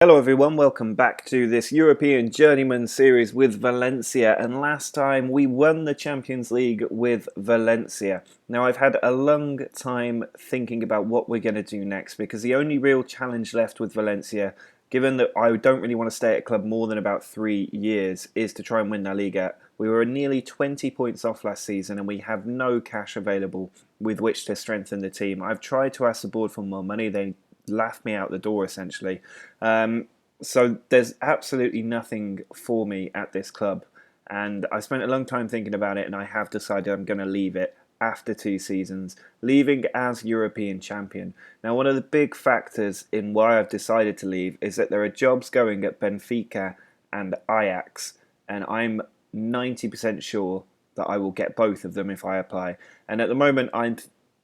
Hello everyone, welcome back to this European Journeyman series with Valencia, and last time we won the Champions League with Valencia. Now I've had a long time thinking about what we're going to do next, because the only real challenge left with Valencia, given that I don't really want to stay at a club more than about 3 years, is to try and win La Liga. We were nearly 20 points off last season and we have no cash available with which to strengthen the team. I've tried to ask the board for more money, they laughed me out the door essentially. So there's absolutely nothing for me at this club, and I spent a long time thinking about it, and I have decided I'm going to leave it after 2 seasons, leaving as European champion. Now, one of the big factors in why I've decided to leave is that there are jobs going at Benfica and Ajax, and I'm 90% sure that I will get both of them if I apply. And at the moment, I'm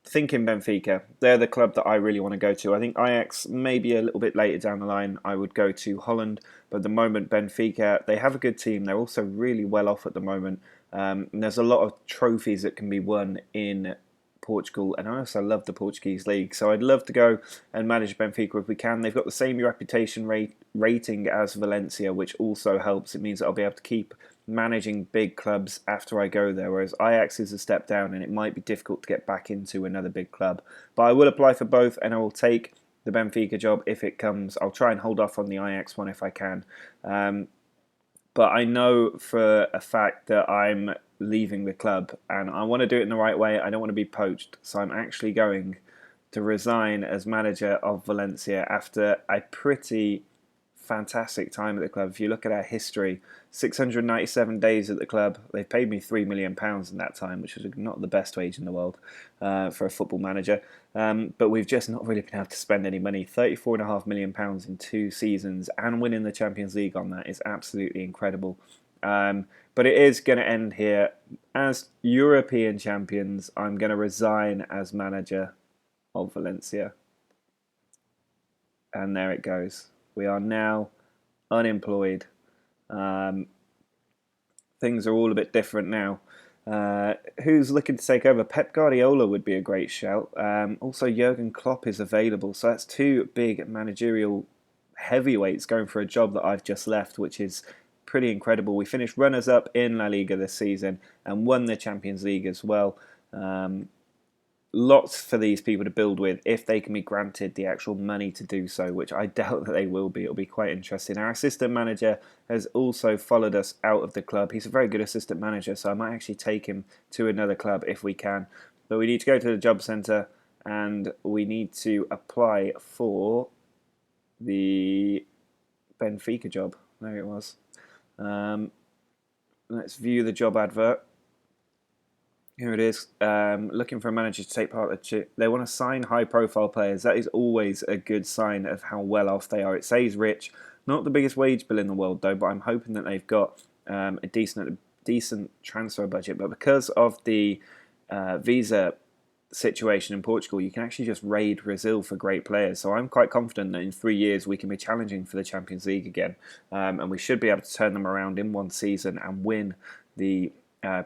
thinking Benfica. They're the club that I really want to go to. I think Ajax maybe a little bit later down the line I would go to Holland, but at the moment Benfica, they have a good team. They're also really well off at the moment. And there's a lot of trophies that can be won in Portugal, and I also love the Portuguese league, so I'd love to go and manage Benfica if we can. They've got the same reputation rating as Valencia, which also helps. It means that I'll be able to keep managing big clubs after I go there, whereas Ajax is a step down and it might be difficult to get back into another big club. But I will apply for both, and I will take the Benfica job if it comes. I'll try and hold off on the Ajax one if I can. But I know for a fact that I'm leaving the club, and I want to do it in the right way. I don't want to be poached, so I'm actually going to resign as manager of Valencia after a pretty fantastic time at the club. If you look at our history, 697 days at the club, they've paid me £3 million in that time, which is not the best wage in the world for a football manager. But we've just not really been able to spend any money. £34.5 million in 2 seasons, and winning the Champions League on that is absolutely incredible. But it is going to end here. As European champions, I'm going to resign as manager of Valencia. And there it goes. We are now unemployed. Things are all a bit different now. Who's looking to take over? Pep Guardiola would be a great shout. Also, Jurgen Klopp is available. So that's 2 big managerial heavyweights going for a job that I've just left, which is pretty incredible. We finished runners-up in La Liga this season and won the Champions League as well. Lots for these people to build with if they can be granted the actual money to do so, which I doubt that they will be. It'll be quite interesting. Our assistant manager has also followed us out of the club. He's a very good assistant manager, so I might actually take him to another club if we can. But we need to go to the job centre and we need to apply for the Benfica job. There it was. Let's view the job advert. Here it is. Looking for a manager to take part of the. They want to sign high-profile players. That is always a good sign of how well off they are. It says rich, not the biggest wage bill in the world though, but I'm hoping that they've got a decent transfer budget. But because of the visa situation in Portugal, you can actually just raid Brazil for great players. So I'm quite confident that in 3 years we can be challenging for the Champions League again, and we should be able to turn them around in 1 season and win the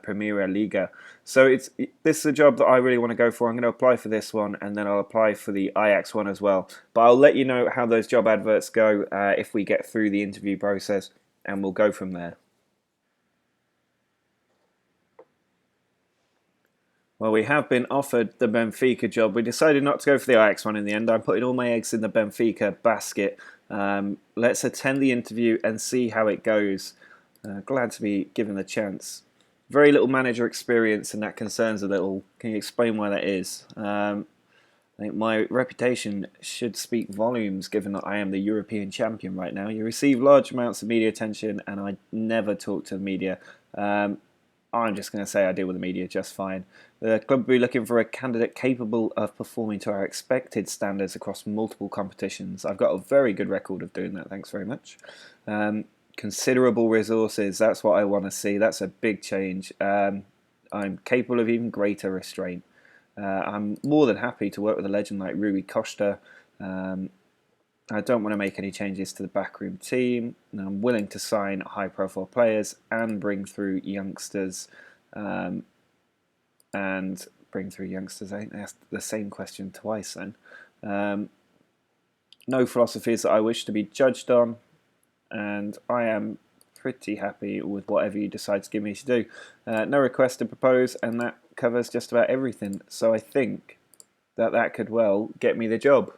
Premier Liga. So this is a job that I really want to go for. I'm going to apply for this one, and then I'll apply for the Ajax one as well. But I'll let you know how those job adverts go if we get through the interview process, and we'll go from there. Well, we have been offered the Benfica job. We decided not to go for the Ajax one in the end. I'm putting all my eggs in the Benfica basket. Let's attend the interview and see how it goes. Glad to be given the chance. Very little manager experience, and that concerns a little. Can you explain why that is? I think my reputation should speak volumes, given that I am the European champion right now. You receive large amounts of media attention, and I never talk to the media. I'm just going to say I deal with the media just fine. The club will be looking for a candidate capable of performing to our expected standards across multiple competitions. I've got a very good record of doing that, thanks very much. Considerable resources, that's what I want to see. That's a big change. I'm capable of even greater restraint. I'm more than happy to work with a legend like Rui Costa. I don't want to make any changes to the backroom team. I'm willing to sign high-profile players and bring through youngsters. I think they asked the same question twice then. No philosophies that I wish to be judged on, and I am pretty happy with whatever you decide to give me to do. No request to propose, and that covers just about everything. So I think that could well get me the job.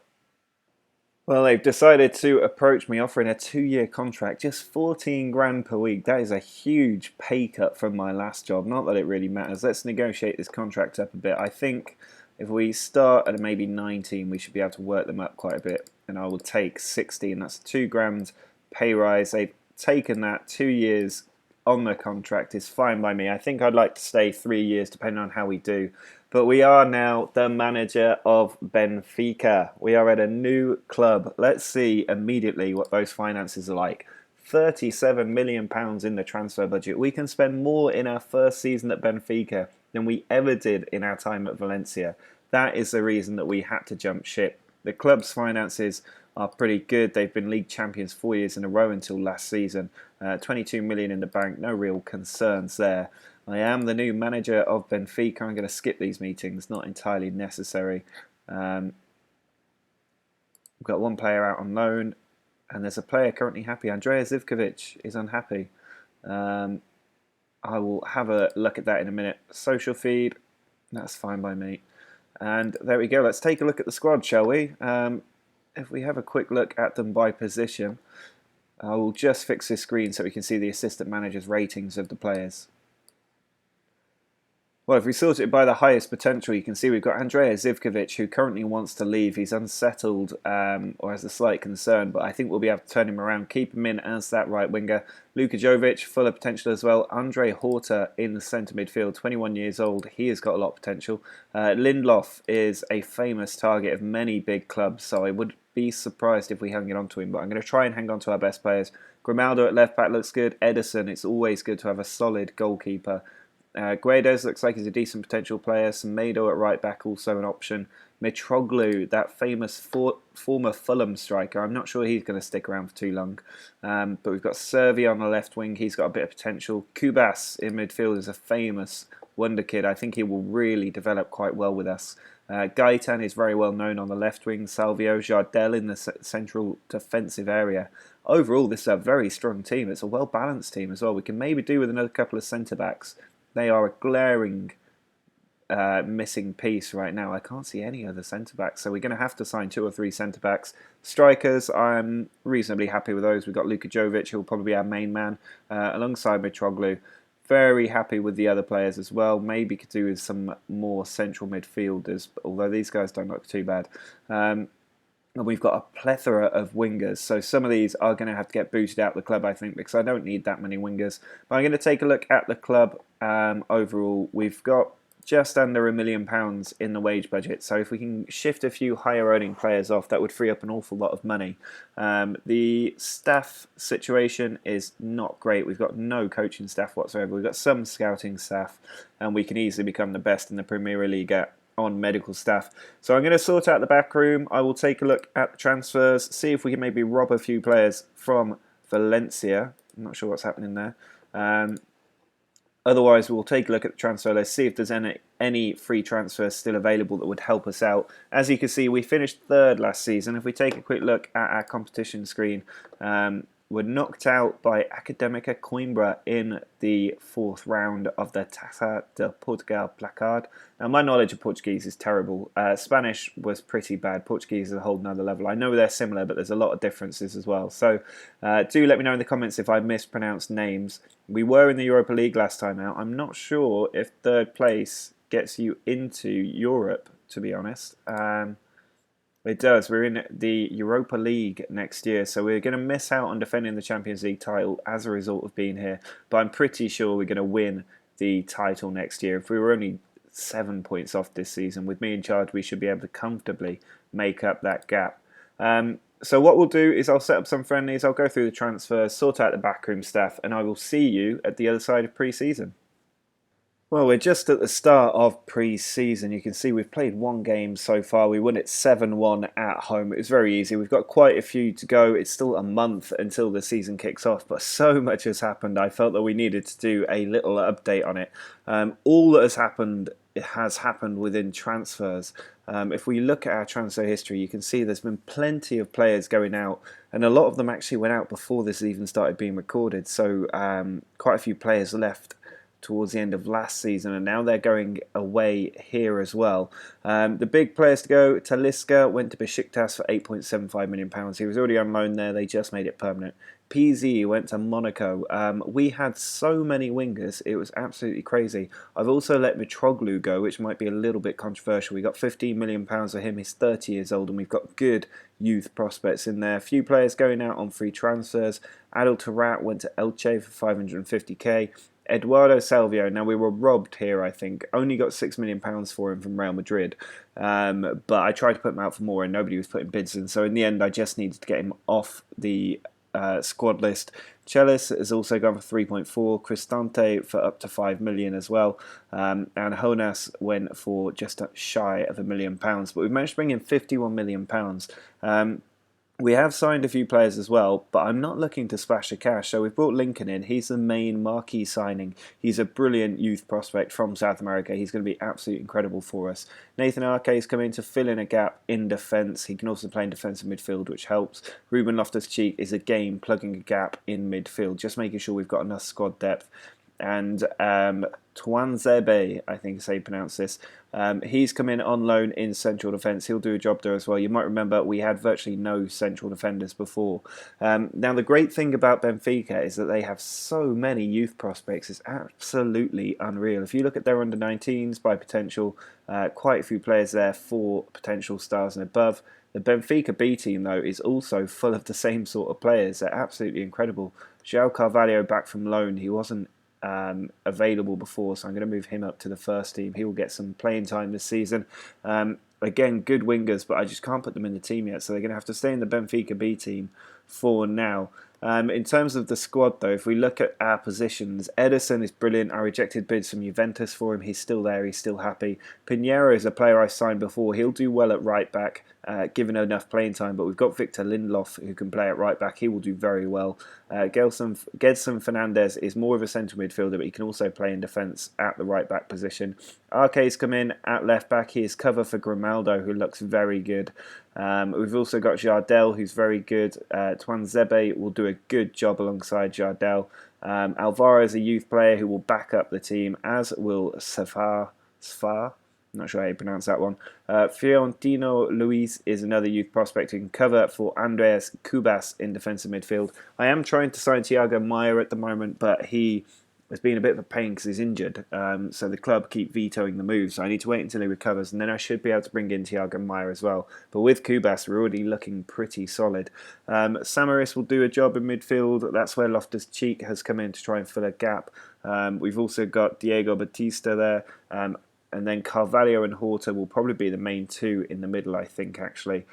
Well, they've decided to approach me offering a 2-year contract, just 14 grand per week. That is a huge pay cut from my last job. Not that it really matters. Let's negotiate this contract up a bit. I think if we start at maybe 19, we should be able to work them up quite a bit. And I will take 16. That's a 2 grand pay rise. They've taken that. 2 years on the contract is fine by me. I think I'd like to stay 3 years depending on how we do. But we are now the manager of Benfica. We are at a new club. Let's see immediately what those finances are like. £37 million in the transfer budget. We can spend more in our first season at Benfica than we ever did in our time at Valencia. That is the reason that we had to jump ship. The club's finances are pretty good. They've been league champions 4 years in a row until last season. 22 million in the bank, no real concerns there. I am the new manager of Benfica. I'm going to skip these meetings, not entirely necessary. We've got one player out on loan, and there's a player currently happy. Andrea Zivkovic is unhappy. I will have a look at that in a minute. Social feed, that's fine by me. And there we go. Let's take a look at the squad, shall we? If we have a quick look at them by position, I will just fix this screen so we can see the assistant manager's ratings of the players. Well, if we sort it by the highest potential, you can see we've got Andrea Zivkovic, who currently wants to leave. He's unsettled or has a slight concern, but I think we'll be able to turn him around, keep him in as that right winger. Luka Jovic, full of potential as well. Andre Horta in the centre midfield, 21 years old. He has got a lot of potential. Lindelof is a famous target of many big clubs, so I would be surprised if we hung it on to him, but I'm going to try and hang on to our best players. Grimaldo at left back looks good. Edison, it's always good to have a solid goalkeeper. Guedes looks like he's a decent potential player. Semedo at right back, also an option. Mitroglou, that famous former Fulham striker. I'm not sure he's going to stick around for too long. But we've got Servi on the left wing. He's got a bit of potential. Kubas in midfield is a famous wonder kid. I think he will really develop quite well with us. Gaitan is very well known on the left wing. Salvio, Jardel in the central defensive area. Overall, this is a very strong team. It's a well-balanced team as well. We can maybe do with another couple of centre-backs. They are a glaring missing piece right now. I can't see any other centre-backs, so we're going to have to sign 2 or 3 centre-backs. Strikers, I'm reasonably happy with those. We've got Luka Jovic, who will probably be our main man, alongside Mitroglou. Very happy with the other players as well. Maybe could do with some more central midfielders, although these guys don't look too bad. And we've got a plethora of wingers, so some of these are going to have to get booted out of the club, I think, because I don't need that many wingers. But I'm going to take a look at the club overall. We've got just under £1 million in the wage budget, so if we can shift a few higher earning players off, that would free up an awful lot of money. The staff situation is not great. We've got no coaching staff whatsoever. We've got some scouting staff, and we can easily become the best in the Premier Liga on medical staff. So I'm going to sort out the back room. I will take a look at the transfers, see if we can maybe rob a few players from Valencia. I'm not sure what's happening there. Otherwise, we'll take a look at the transfer list, see if there's any free transfers still available that would help us out. As you can see, we finished 3rd last season. If we take a quick look at our competition screen, were knocked out by Académica Coimbra in the 4th round of the Taça de Portugal placard. Now, my knowledge of Portuguese is terrible. Spanish was pretty bad. Portuguese is a whole nother level. I know they're similar, but there's a lot of differences as well. So do let me know in the comments if I mispronounced names. We were in the Europa League last time out. I'm not sure if 3rd place gets you into Europe, to be honest. It does. We're in the Europa League next year, so we're going to miss out on defending the Champions League title as a result of being here. But I'm pretty sure we're going to win the title next year. If we were only 7 points off this season, with me in charge, we should be able to comfortably make up that gap. So what we'll do is I'll set up some friendlies, I'll go through the transfers, sort out the backroom staff, and I will see you at the other side of pre-season. Well, we're just at the start of pre-season. You can see we've played 1 game so far. We won it 7-1 at home. It was very easy. We've got quite a few to go. It's still a month until the season kicks off, but so much has happened. I felt that we needed to do a little update on it. All that has happened it has happened within transfers. If we look at our transfer history, you can see there's been plenty of players going out, and a lot of them actually went out before this even started being recorded. So quite a few players left towards the end of last season, and now they're going away here as well. The big players to go: Talisca went to Besiktas for £8.75 million. He was already on loan there. They just made it permanent. PZ went to Monaco. We had so many wingers, it was absolutely crazy. I've also let Mitroglou go, which might be a little bit controversial. We got £15 million for him. He's 30 years old, and we've got good youth prospects in there. A few players going out on free transfers. Adel Tarat went to Elche for £550k. Eduardo Salvio, now we were robbed here, I think. Only got £6 million for him from Real Madrid. But I tried to put him out for more and nobody was putting bids in. So in the end, I just needed to get him off the squad list. Chelis has also gone for 3.4, Cristante for up to 5 million as well, and Jonas went for just shy of £1 million. But we've managed to bring in £51 million. We have signed a few players as well, but I'm not looking to splash the cash. So we've brought Lincoln in. He's the main marquee signing. He's a brilliant youth prospect from South America. He's going to be absolutely incredible for us. Nathan Arke's come in to fill in a gap in defence. He can also play in defensive midfield, which helps. Ruben Loftus-Cheek is again plugging a gap in midfield, just making sure we've got enough squad depth. And Tuanzebe, I think is how you pronounce this. He's come in on loan in central defence. He'll do a job there as well. You might remember we had virtually no central defenders before. Now, the great thing about Benfica is that they have so many youth prospects. It's absolutely unreal. If you look at their under-19s by potential, quite a few players there for potential stars and above. The Benfica B team, though, is also full of the same sort of players. They're absolutely incredible. João Carvalho back from loan. He wasn't available before, so I'm going to move him up to the first team. He will get some playing time this season. Again, good wingers, but I just can't put them in the team yet, so they're going to have to stay in the Benfica B team for now. In terms of the squad, though, if we look at our positions, Ederson is brilliant. I rejected bids from Juventus for him. He's still there. He's still happy. Pinheiro is a player I signed before. He'll do well at right back, given enough playing time. But we've got Victor Lindelof, who can play at right back. He will do very well. Gedson Fernandez is more of a central midfielder, but he can also play in defence at the right back position. Arke's come in at left back. He is cover for Grimaldo, who looks very good. We've also got Jardel, who's very good. Tuanzebe will do a good job alongside Jardel. Alvaro is a youth player who will back up the team, as will Sfar. I'm not sure how you pronounce that one. Fiorentino Luis is another youth prospect who can cover for Andreas Cubas in defensive midfield. I am trying to sign Thiago Maia at the moment, but he has been a bit of a pain because he's injured. So the club keep vetoing the move. So I need to wait until he recovers, and then I should be able to bring in Thiago Maia as well. But with Cubas, we're already looking pretty solid. Samaris will do a job in midfield. That's where Loftus-Cheek has come in to try and fill a gap. We've also got Diego Batista there. And then Carvalho and Horta will probably be the main two in the middle, I think, actually.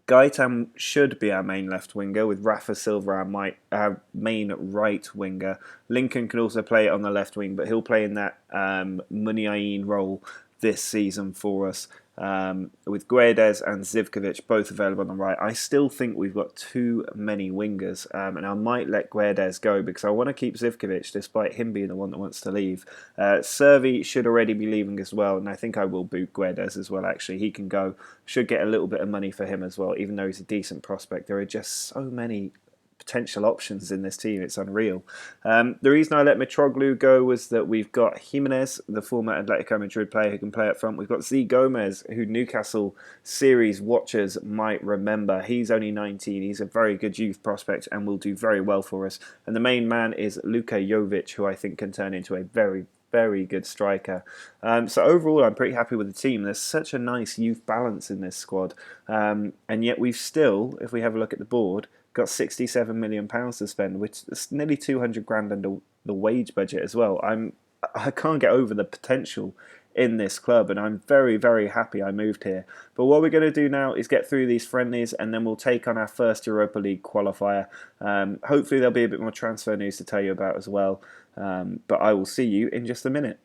Gaitan should be our main left winger, with Rafa Silva our main right winger. Lincoln can also play on the left wing, but he'll play in that Muniain role this season for us. With Guedes and Zivkovic both available on the right. I still think we've got too many wingers, and I might let Guedes go because I want to keep Zivkovic despite him being the one that wants to leave. Servi should already be leaving as well, and I think I will boot Guedes as well, actually. He can go. Should get a little bit of money for him as well, even though he's a decent prospect. There are just so many potential options in this team. It's unreal. The reason I let Mitroglou go was that we've got Jimenez, the former Atletico Madrid player who can play up front. We've got Z Gomez, who Newcastle series watchers might remember. He's only 19. He's a very good youth prospect and will do very well for us. And the main man is Luka Jovic, who I think can turn into a very good striker. So overall, I'm pretty happy with the team. There's such a nice youth balance in this squad. And yet we've still, if we have a look at the board, got £67 million to spend, which is nearly 200 grand under the wage budget as well. I can't get over the potential in this club, and I'm very happy I moved here. But what we're going to do now is get through these friendlies, and then we'll take on our first Europa League qualifier. Hopefully there'll be a bit more transfer news to tell you about as well. But I will see you in just a minute.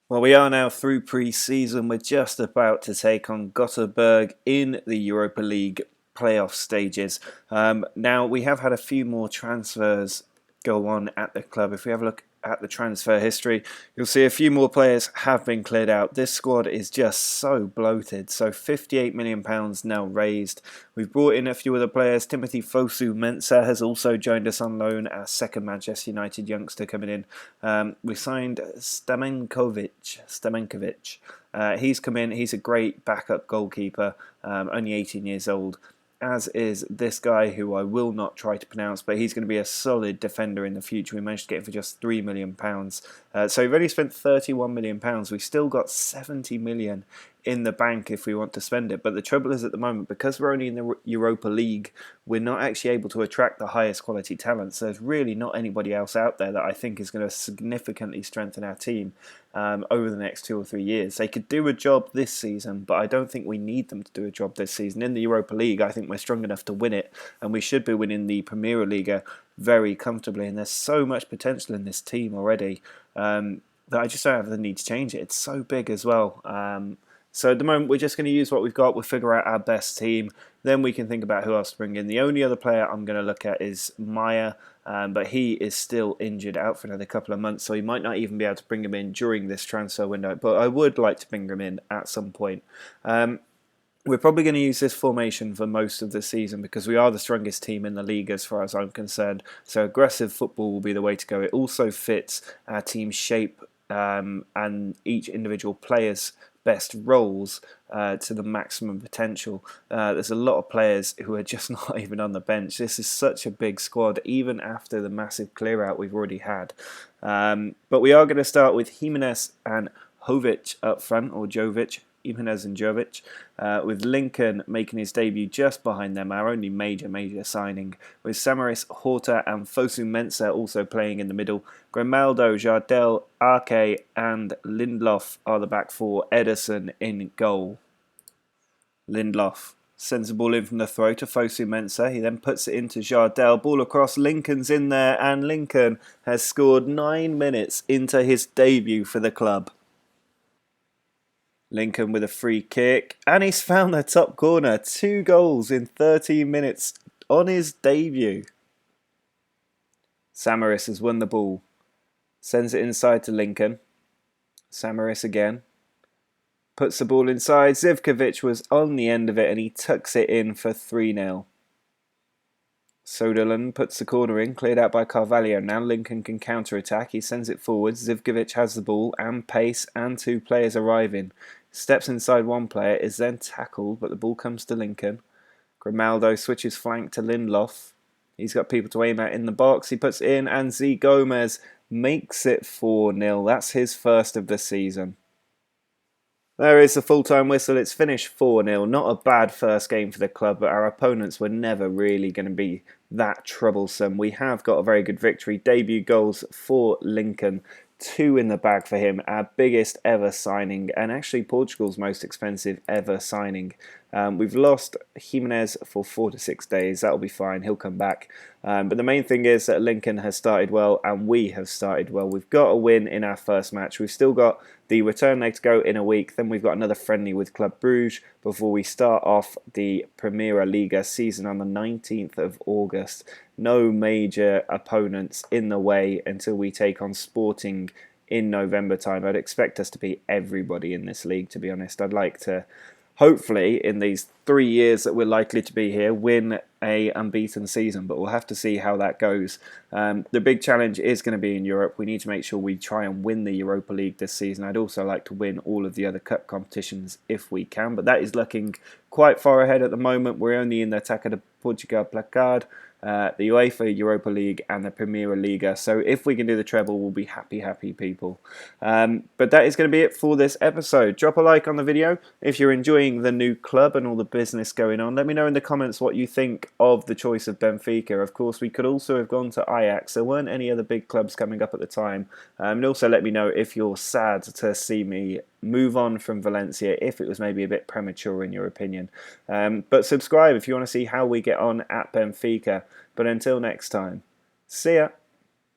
Well, we are now through pre-season. We're just about to take on Gothenburg in the Europa League playoff stages. Now, we have had a few more transfers go on at the club. If we have a look at the transfer history, you'll see a few more players have been cleared out. This squad is just so bloated. So £58 million now raised. We've brought in a few other players. Timothy Fosu-Mensah has also joined us on loan, our second Manchester United youngster coming in. We signed Stamenkovic. He's come in. He's a great backup goalkeeper, only 18 years old, as is this guy who I will not try to pronounce, but he's going to be a solid defender in the future. We managed to get him for just £3 million. So we've only spent £31 million. We've still got £70 million in the bank if we want to spend it. But the trouble is at the moment, because we're only in the Europa League, we're not actually able to attract the highest quality talent. So there's really not anybody else out there that I think is going to significantly strengthen our team over the next 2 or 3 years. They could do a job this season, but I don't think we need them to do a job this season. In the Europa League, I think we're strong enough to win it, and we should be winning the Premier Liga very comfortably. And there's so much potential in this team already that I just don't have the need to change it. It's so big as well. So at the moment, we're just going to use what we've got. We'll figure out our best team. Then we can think about who else to bring in. The only other player I'm going to look at is Maya, but he is still injured, out for another couple of months, so he might not even be able to bring him in during this transfer window. But I would like to bring him in at some point. We're probably going to use this formation for most of the season because we are the strongest team in the league as far as I'm concerned. So aggressive football will be the way to go. It also fits our team's shape and each individual player's best roles to the maximum potential. There's a lot of players who are just not even on the bench. This is such a big squad, even after the massive clear out we've already had. But we are going to start with Jimenez and Jovic up front, or Jovic. Jimenez and Jovic, with Lincoln making his debut just behind them, our only major signing, with Samaris, Horta and Fosu-Mensah also playing in the middle. Grimaldo, Jardel, Arke and Lindelof are the back four, Ederson in goal. Lindelof sends the ball in from the throw to Fosu-Mensah. He then puts it into Jardel. Ball across, Lincoln's in there, and Lincoln has scored 9 minutes into his debut for the club. Lincoln with a free kick, and he's found the top corner. 2 goals in 13 minutes on his debut. Samaris has won the ball. Sends it inside to Lincoln. Samaris again. Puts the ball inside. Zivkovic was on the end of it, and he tucks it in for 3-0. Soderlund puts the corner in, cleared out by Carvalho. Now Lincoln can counter-attack. He sends it forward. Zivkovic has the ball and pace, and 2 players arriving. Steps inside one player, is then tackled, but the ball comes to Lincoln. Grimaldo switches flank to Lindelof. He's got people to aim at in the box. He puts it in, and Z Gomez makes it 4-0. That's his first of the season. There is the full-time whistle. It's finished 4-0. Not a bad first game for the club, but our opponents were never really going to be that troublesome. We have got a very good victory. Debut goals for Lincoln. 2 in the bag for him. Our biggest ever signing, and actually Portugal's most expensive ever signing. We've lost Jimenez for 4 to 6 days. That'll be fine. He'll come back. But the main thing is that Lincoln has started well, and we have started well. We've got a win in our first match. We've still got the return leg to go in a week. Then we've got another friendly with Club Bruges before we start off the Premier Liga season on the 19th of August. No major opponents in the way until we take on Sporting in November time. I'd expect us to beat everybody in this league, to be honest. I'd like to, hopefully, in these 3 years that we're likely to be here, win a unbeaten season, but we'll have to see how that goes. The big challenge is going to be in Europe. We need to make sure we try and win the Europa League this season. I'd also like to win all of the other cup competitions if we can, but that is looking quite far ahead at the moment. We're only in the Taça de Portugal placard, the UEFA Europa League and the Premier Liga. So if we can do the treble, we'll be happy people. But that is going to be it for this episode. Drop a like on the video if you're enjoying the new club and all the business going on. Let me know in the comments what you think of the choice of Benfica. Of course, we could also have gone to Ajax. There weren't any other big clubs coming up at the time. And also let me know if you're sad to see me move on from Valencia, if it was maybe a bit premature in your opinion. But subscribe if you want to see how we get on at Benfica. But until next time, see ya!